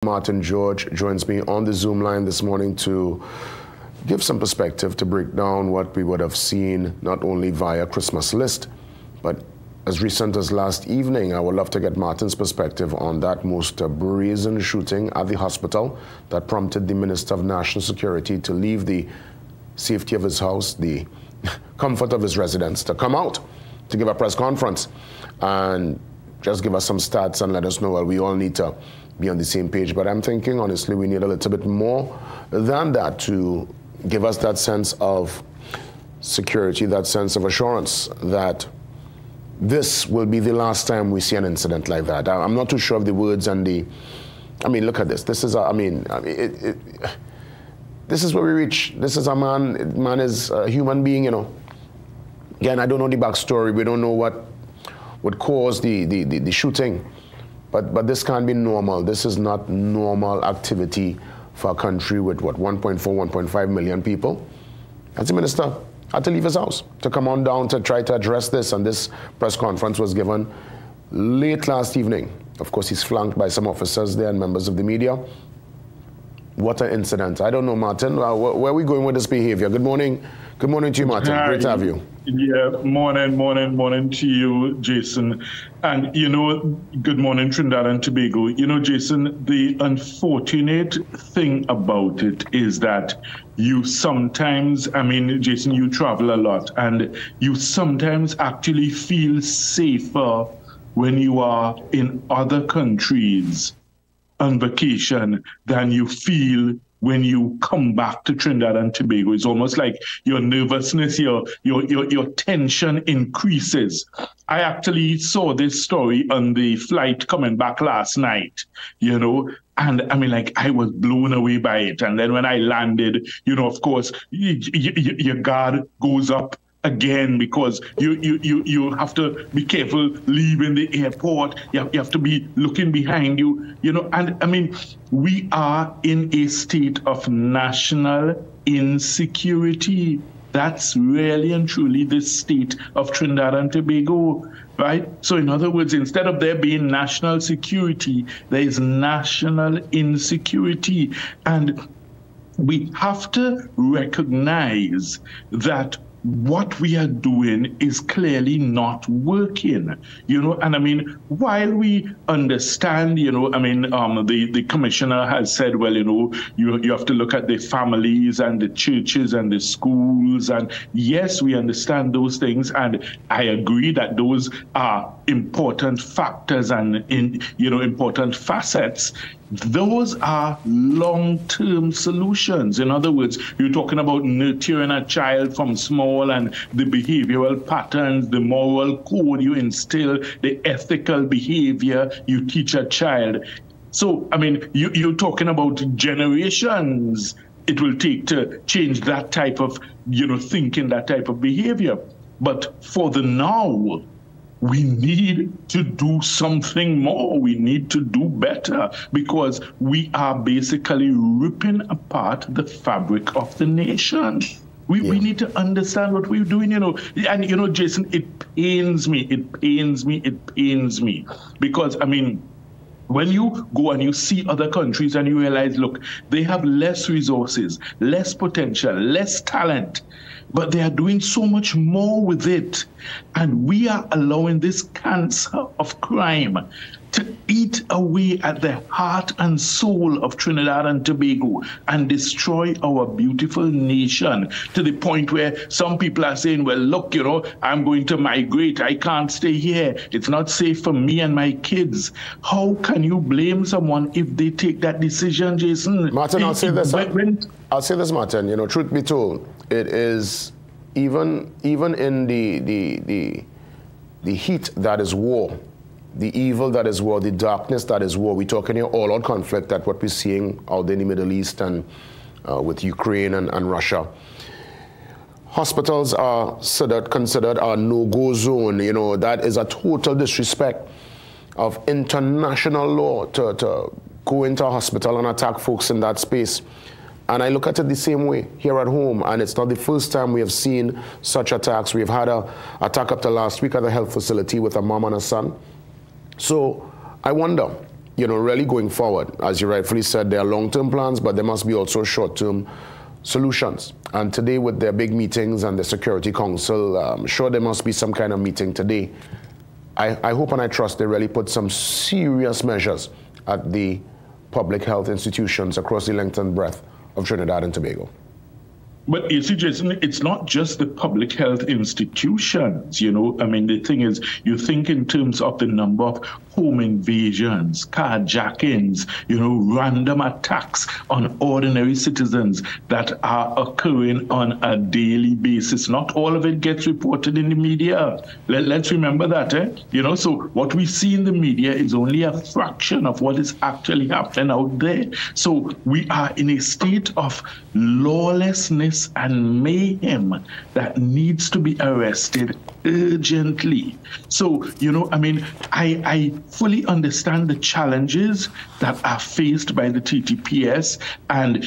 Martin George joins me on the Zoom line this morning to give some perspective, to break down what we would have seen not only via Christmas list, but as recent as last evening. I would love to get Martin's perspective on that most brazen shooting at the hospital that prompted the Minister of National Security to leave the safety of his house, the comfort of his residence, to come out to give a press conference and just give us some stats and let us know, well, we all need to be on the same page. But I'm thinking, honestly, we need a little bit more than that to give us that sense of security, that sense of assurance that this will be the last time we see an incident like that. I'm not too sure of the words and the, I mean, look at this. This is, this is where we reach. This is a man is a human being, you know. Again, I don't know the backstory. We don't know what would cause the shooting. But this can't be normal. This is not normal activity for a country with, what, 1.4, 1.5 million people. As the minister had to leave his house to come on down to try to address this, and this press conference was given late last evening. Of course, he's flanked by some officers there and members of the media. What an incident. I don't know, Martin, where are we going with this behavior? Good morning. Good morning to you, Martin. Hi. Great to have you. Yeah, morning to you, Jason. And, you know, good morning, Trinidad and Tobago. You know, Jason, the unfortunate thing about it is that you sometimes, I mean, Jason, you travel a lot, and you sometimes actually feel safer when you are in other countries on vacation than you feel when you come back to Trinidad and Tobago. It's almost like your nervousness, your tension increases. I actually saw this story on the flight coming back last night, you know, and I mean, like, I was blown away by it. And then when I landed, you know, of course, your guard goes up again, because you have to be careful leaving the airport. You have to be looking behind you, you know. And I mean, we are in a state of national insecurity. That's really and truly the state of Trinidad and Tobago, right? So in other words, instead of there being national security, there is national insecurity. And we have to recognize that what we are doing is clearly not working, you know. And I mean, while we understand, you know, I mean, the commissioner has said, well, you know, you have to look at the families and the churches and the schools. And yes, we understand those things. And I agree that those are important factors and, important facets. Those are long-term solutions. In other words, you're talking about nurturing a child from small, and the behavioral patterns, the moral code you instill, the ethical behavior you teach a child. So, I mean, you're talking about generations it will take to change that type of, thinking, that type of behavior. But for the now, we need to do something more. We need to do better, because we are basically ripping apart the fabric of the nation. We need to understand what we're doing, And, Jason, it pains me, because, I mean, when you go and you see other countries and you realize, look, they have less resources, less potential, less talent, but they are doing so much more with it. And we are allowing this cancer of crime to eat away at the heart and soul of Trinidad and Tobago and destroy our beautiful nation, to the point where some people are saying, well, look, I'm going to migrate. I can't stay here. It's not safe for me and my kids. How can you blame someone if they take that decision, Jason? Martin, I'll say this, Martin. Truth be told, it is even in the heat that is war, the evil that is war, the darkness that is war. We're talking here all-out conflict, that what we're seeing out there in the Middle East and with Ukraine and Russia. Hospitals are considered a no-go zone. That is a total disrespect of international law to go into a hospital and attack folks in that space. And I look at it the same way here at home, and it's not the first time we have seen such attacks. We've had an attack up to last week at the health facility with a mom and a son. So I wonder, really going forward? As you rightfully said, there are long-term plans, but there must be also short-term solutions. And today with their big meetings and the Security Council, I'm sure there must be some kind of meeting today. I hope and I trust they really put some serious measures at the public health institutions across the length and breadth of Trinidad and Tobago. But you see, Jason, it's not just the public health institutions, I mean, the thing is, you think in terms of the number of home invasions, carjackings, random attacks on ordinary citizens that are occurring on a daily basis. Not all of it gets reported in the media. Let's remember that, So what we see in the media is only a fraction of what is actually happening out there. So we are in a state of lawlessness and mayhem that needs to be arrested urgently. So, I mean, I fully understand the challenges that are faced by the TTPS and,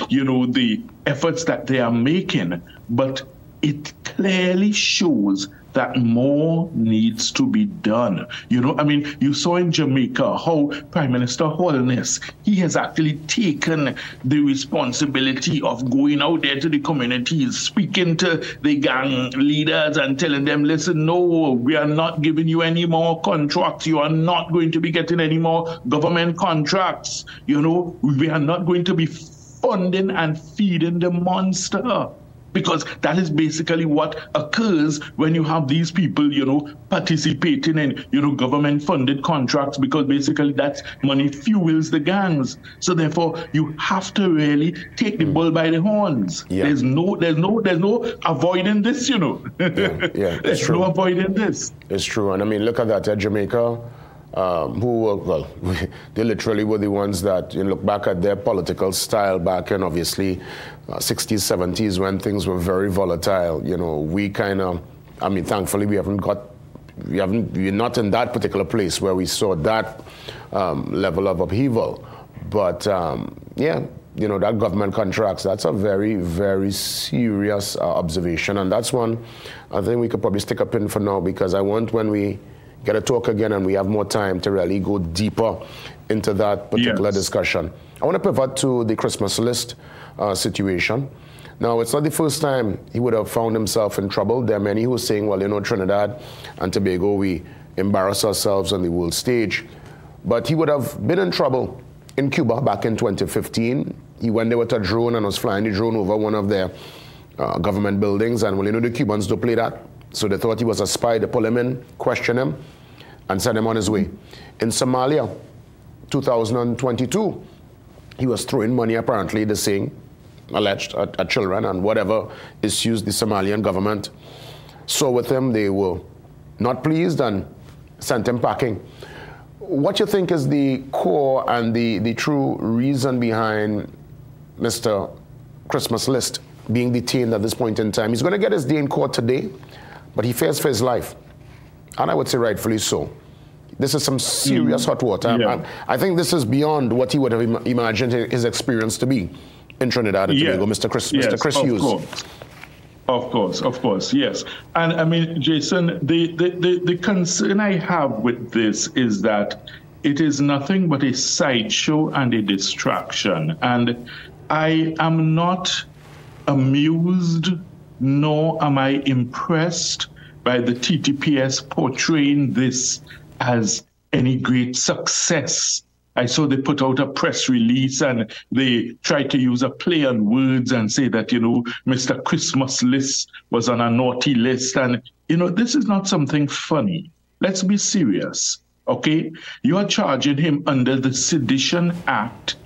the efforts that they are making, but it clearly shows that more needs to be done. I mean, you saw in Jamaica how Prime Minister Holness, he has actually taken the responsibility of going out there to the communities, speaking to the gang leaders and telling them, listen, no, we are not giving you any more contracts. You are not going to be getting any more government contracts. We are not going to be funding and feeding the monster. Because that is basically what occurs when you have these people, participating in, government-funded contracts, because basically that money fuels the gangs. So therefore, you have to really take the bull by the horns. Yeah. There's no avoiding this, Yeah, there's true. no avoiding this. It's true. And I mean, look at that at Jamaica. They literally were the ones that, look back at their political style back in, obviously, 60s, 70s, when things were very volatile. We kind of, I mean, thankfully, we're not in that particular place where we saw that level of upheaval. But, that government contracts, that's a very, very serious observation. And that's one I think we could probably stick a pin for now, because I want, when we get to talk again and we have more time to really go deeper into that particular discussion. I want to pivot to the Christmas list situation. Now, it's not the first time he would have found himself in trouble. There are many who are saying, well, Trinidad and Tobago, we embarrass ourselves on the world stage. But he would have been in trouble in Cuba back in 2015. He went there with a drone and was flying the drone over one of their government buildings. And, the Cubans don't play that. So they thought he was a spy. They pull him in, question him, and send him on his way. In Somalia, 2022, he was throwing money, apparently, they're saying, alleged, at children and whatever issues the Somalian government saw with him. They were not pleased and sent him packing. What you think is the core and the true reason behind Mr. Christmas List being detained at this point in time? He's going to get his day in court today, but he fears for his life. And I would say rightfully so. This is some serious hot water. Yeah. I think this is beyond what he would have imagined his experience to be in Trinidad and Tobago, Mr. Chris Hughes. Of course, yes. And I mean, Jason, the concern I have with this is that it is nothing but a sideshow and a distraction. And I am not amused, nor am I impressed by the TTPS portraying this as any great success. I saw they put out a press release and they tried to use a play on words and say that, Mr. Christmas List was on a naughty list. And, this is not something funny. Let's be serious, okay? You are charging him under the Sedition Act.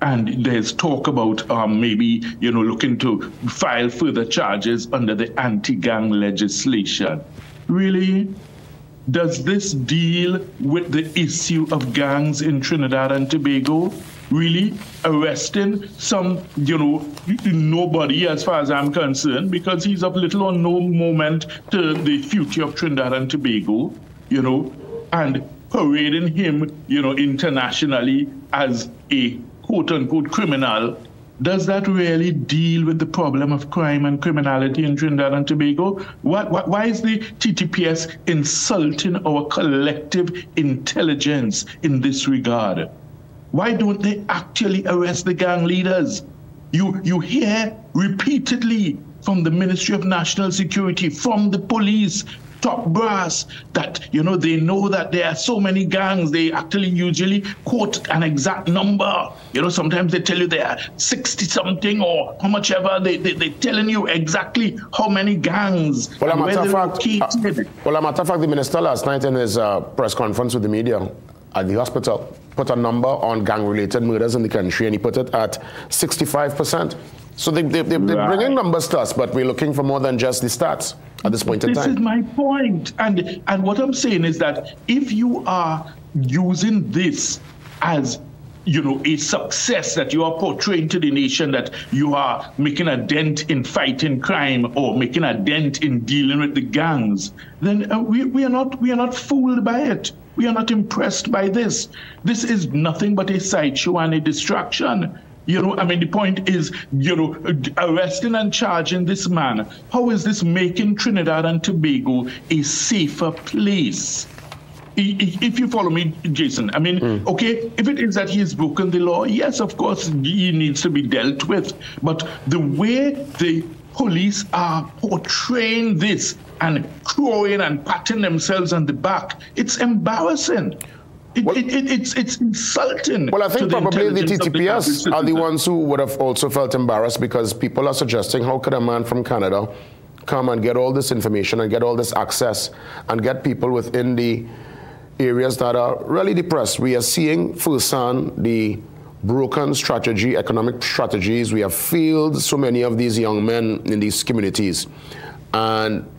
And there's talk about maybe, looking to file further charges under the anti-gang legislation. Really? Does this deal with the issue of gangs in Trinidad and Tobago? Really? Arresting some, nobody as far as I'm concerned, because he's of little or no moment to the future of Trinidad and Tobago, and parading him, internationally as a quote-unquote criminal. Does that really deal with the problem of crime and criminality in Trinidad and Tobago? Why is the TTPS insulting our collective intelligence in this regard? Why don't they actually arrest the gang leaders? You hear repeatedly from the Ministry of National Security, from the police, top brass, that, you know, they know that there are so many gangs. They actually usually quote an exact number. You know, sometimes they tell you there are 60-something or how much ever. They're telling you exactly how many gangs. Well, a matter of fact, the minister last night in his press conference with the media at the hospital put a number on gang-related murders in the country, and he put it at 65%. So they're bringing numbers to us, but we're looking for more than just the stats at this point in time. This is my point. And what I'm saying is that if you are using this as, you know, a success that you are portraying to the nation, that you are making a dent in fighting crime or making a dent in dealing with the gangs, then we are not fooled by it. We are not impressed by this. This is nothing but a sideshow and a distraction. You know, I mean, the point is, you know, arresting and charging this man, how is this making Trinidad and Tobago a safer place? If you follow me, Jason, I mean, okay, if it is that he has broken the law, yes, of course, he needs to be dealt with. But the way the police are portraying this and crowing and patting themselves on the back, it's embarrassing. It's insulting. Well, I think probably the TTPS are the ones who would have also felt embarrassed, because people are suggesting, how could a man from Canada come and get all this information and get all this access and get people within the areas that are really depressed? We are seeing firsthand the broken strategy, economic strategies. We have failed so many of these young men in these communities. And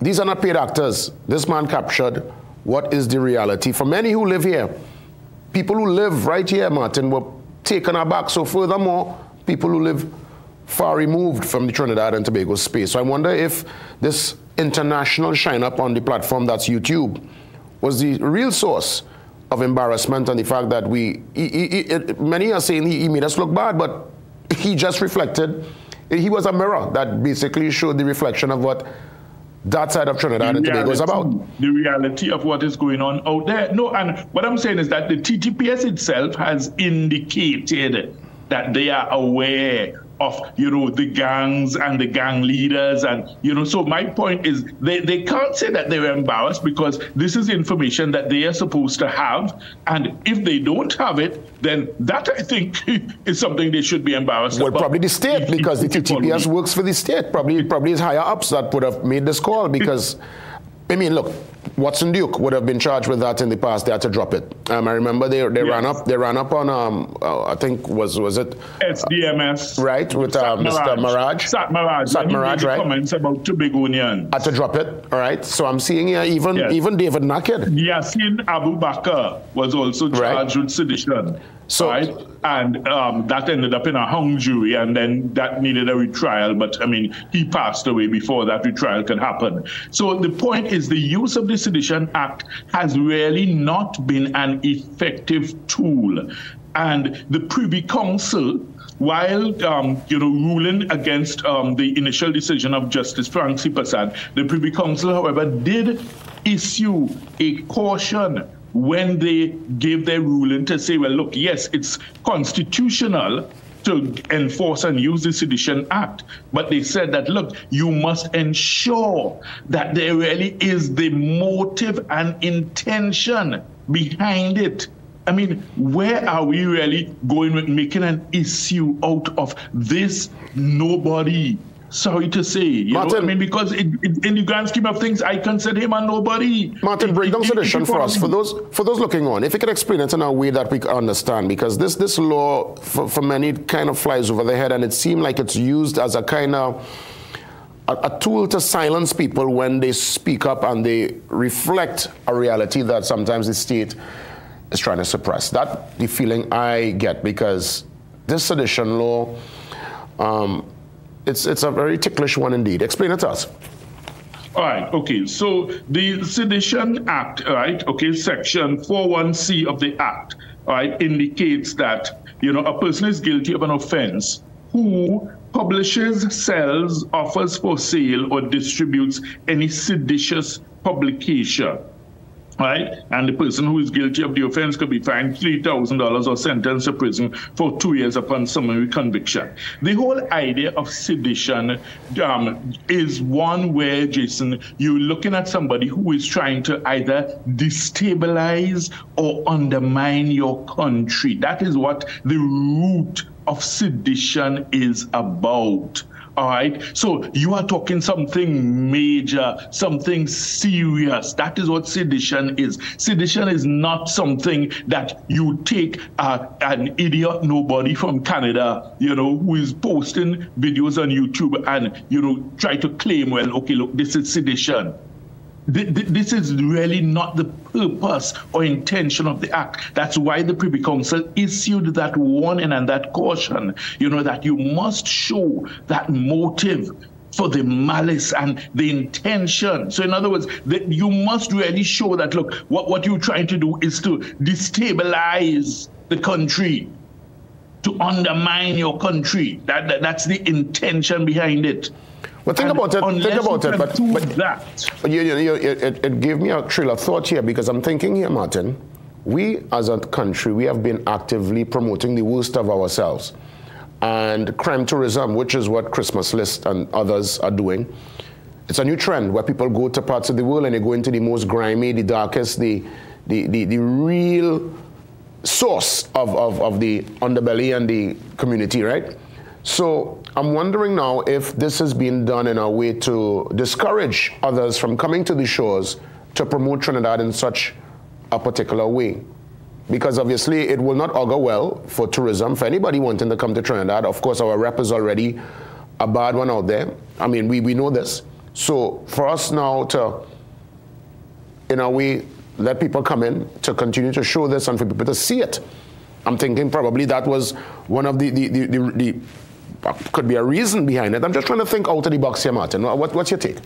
these are not paid actors. This man captured what is the reality. For many who live here, people who live right here, Martin, were taken aback. So furthermore, people who live far removed from the Trinidad and Tobago space. So I wonder if this international shine up on the platform that's YouTube was the real source of embarrassment, and the fact that many are saying he made us look bad, but he just reflected. He was a mirror that basically showed the reflection of what that side of Trinidad and Tobago is about. The reality of what is going on out there. No, and what I'm saying is that the TTPS itself has indicated that they are aware of, you know, the gangs and the gang leaders. And, you know, so my point is they can't say that they were embarrassed, because this is information that they are supposed to have. And if they don't have it, then that, I think, is something they should be embarrassed about. Well, probably the state, because the TTPS works for the state. Probably is higher ups that would have made this call, because, I mean, look, Watson Duke would have been charged with that in the past. They had to drop it. I remember they ran up on I think was it SDMS, right, with Mr. Maraj. Sat Maraj, right? Comments about Tobagonians. Had to drop it. All right. So I'm seeing here even David Naked. Yasin Abu Bakr was also charged with sedition. So, right? And that ended up in a hung jury, and then that needed a retrial. But I mean, he passed away before that retrial could happen. So the point is, the use of the Sedition Act has really not been an effective tool. And the Privy Council, while ruling against the initial decision of Justice Frank C. Prasad, the Privy Council, however, did issue a caution when they gave their ruling to say, well, look, yes, it's constitutional to enforce and use the Sedition Act, but they said that, look, you must ensure that there really is the motive and intention behind it. I mean, where are we really going with making an issue out of this? Nobody. Sorry to say, Martin, I mean, because in the grand scheme of things, I consider him a nobody. Martin, break down sedition for us. For those looking on, if you could explain it in a way that we understand, because this law for many kind of flies over the head, and it seems like it's used as a kind of a tool to silence people when they speak up and they reflect a reality that sometimes the state is trying to suppress. That's the feeling I get, because this sedition law, it's a very ticklish one indeed. Explain it to us. All right, okay. So the Sedition Act, right, okay, Section 41C of the Act, all right, indicates that, a person is guilty of an offense who publishes, sells, offers for sale, or distributes any seditious publication. right? And the person who is guilty of the offense could be fined $3,000 or sentenced to prison for 2 years upon summary conviction. The whole idea of sedition is one where, Jason, you're looking at somebody who is trying to either destabilize or undermine your country. That is what the root of sedition is about. All right. So you are talking something major, something serious. That is what sedition is. Sedition is not something that you take an idiot nobody from Canada, who is posting videos on YouTube and, try to claim, well, okay, look, this is sedition. This is really not the purpose or intention of the act. That's why the Privy Council issued that warning and that caution, that you must show that motive for the malice and the intention. So in other words, you must really show that, look, what you're trying to do is to destabilize the country, to undermine your country. That's the intention behind it. Well, think about it. But it gave me a trail of thought here, because I'm thinking here, Martin, we as a country, we have been actively promoting the worst of ourselves. And crime tourism, which is what Christmas List and others are doing, it's a new trend where people go to parts of the world and they go into the most grimy, the darkest, the real source of the underbelly and the community, right? So I'm wondering now if this is being done in a way to discourage others from coming to the shores to promote Trinidad in such a particular way. Because obviously it will not augur well for tourism, for anybody wanting to come to Trinidad. Of course, our rep is already a bad one out there. I mean, we know this. So for us now to, in a way, let people come in, to continue to show this and for people to see it, I'm thinking probably that was one of the could be a reason behind it. I'm just trying to think out of the box here, Martin. What's your take?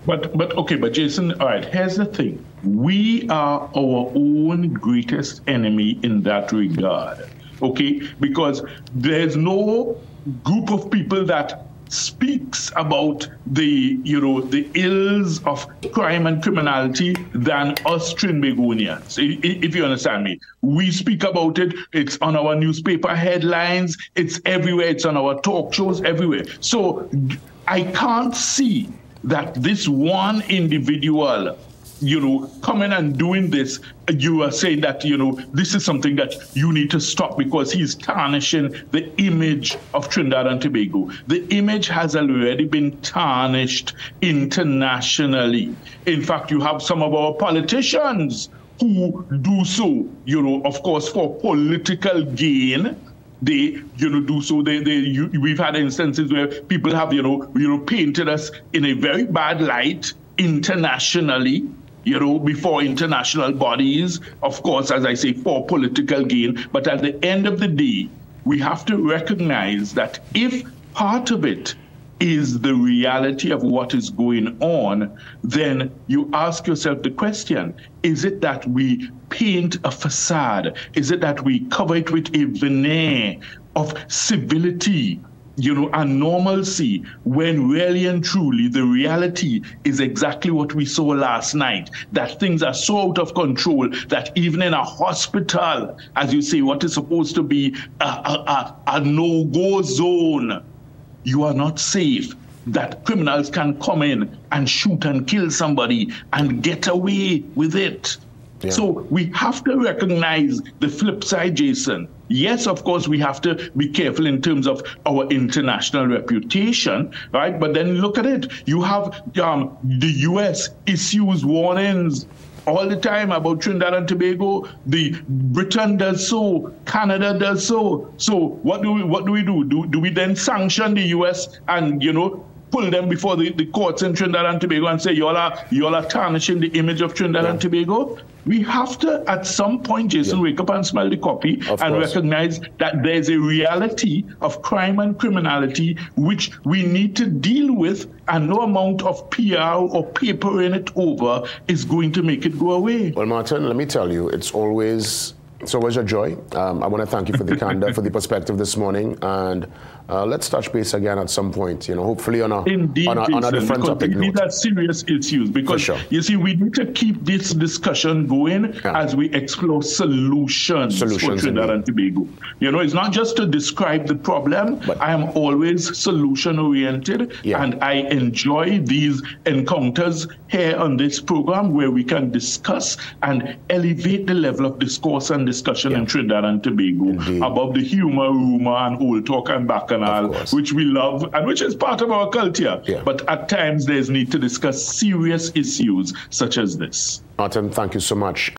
But Jason, all right, here's the thing. We are our own greatest enemy in that regard, okay? Because there's no group of people that speaks about the ills of crime and criminality than us Trinbagonians, if you understand me. We speak about it. It's on our newspaper headlines. It's everywhere. It's on our talk shows everywhere. So I can't see that this one individual, coming and doing this, you are saying that, this is something that you need to stop because he's tarnishing the image of Trinidad and Tobago. The image has already been tarnished internationally. In fact, you have some of our politicians who do so, of course, for political gain. They, do so. We've had instances where people have, painted us in a very bad light internationally, before international bodies, of course, as I say, for political gain. But at the end of the day, we have to recognize that if part of it is the reality of what is going on, then you ask yourself the question, is it that we paint a facade? Is it that we cover it with a veneer of civility, and normalcy, when really and truly the reality is exactly what we saw last night, that things are so out of control that even in a hospital, as you say, what is supposed to be a no-go zone, you are not safe, that criminals can come in and shoot and kill somebody and get away with it. Yeah. So we have to recognize the flip side, Jason. Yes, of course, we have to be careful in terms of our international reputation, right? But then look at it. You have the U.S. issues warnings all the time about Trinidad and Tobago. Britain does so. Canada does so. So what do we do? Do we then sanction the U.S. and, pull them before the courts in Trinidad and Tobago and say, y'all are tarnishing the image of Trinidad and Tobago? We have to, at some point, Jason, wake up and smell the coffee and recognize that there's a reality of crime and criminality which we need to deal with, and no amount of PR or papering it over is going to make it go away. Well, Martin, let me tell you, it's always a joy. I want to thank you for the candor, for the perspective this morning, and let's touch base again at some point, hopefully on a Jason, different topic note. These are serious issues because, sure. you see, we need to keep this discussion going as we explore solutions for Trinidad and Tobago. It's not just to describe the problem, but I am always solution-oriented, and I enjoy these encounters here on this program where we can discuss and elevate the level of discourse and discussion in Trinidad and Tobago above the humor, rumor, and old talk and bacchanal, which we love and which is part of our culture. But at times there's need to discuss serious issues such as this. Martin, thank you so much.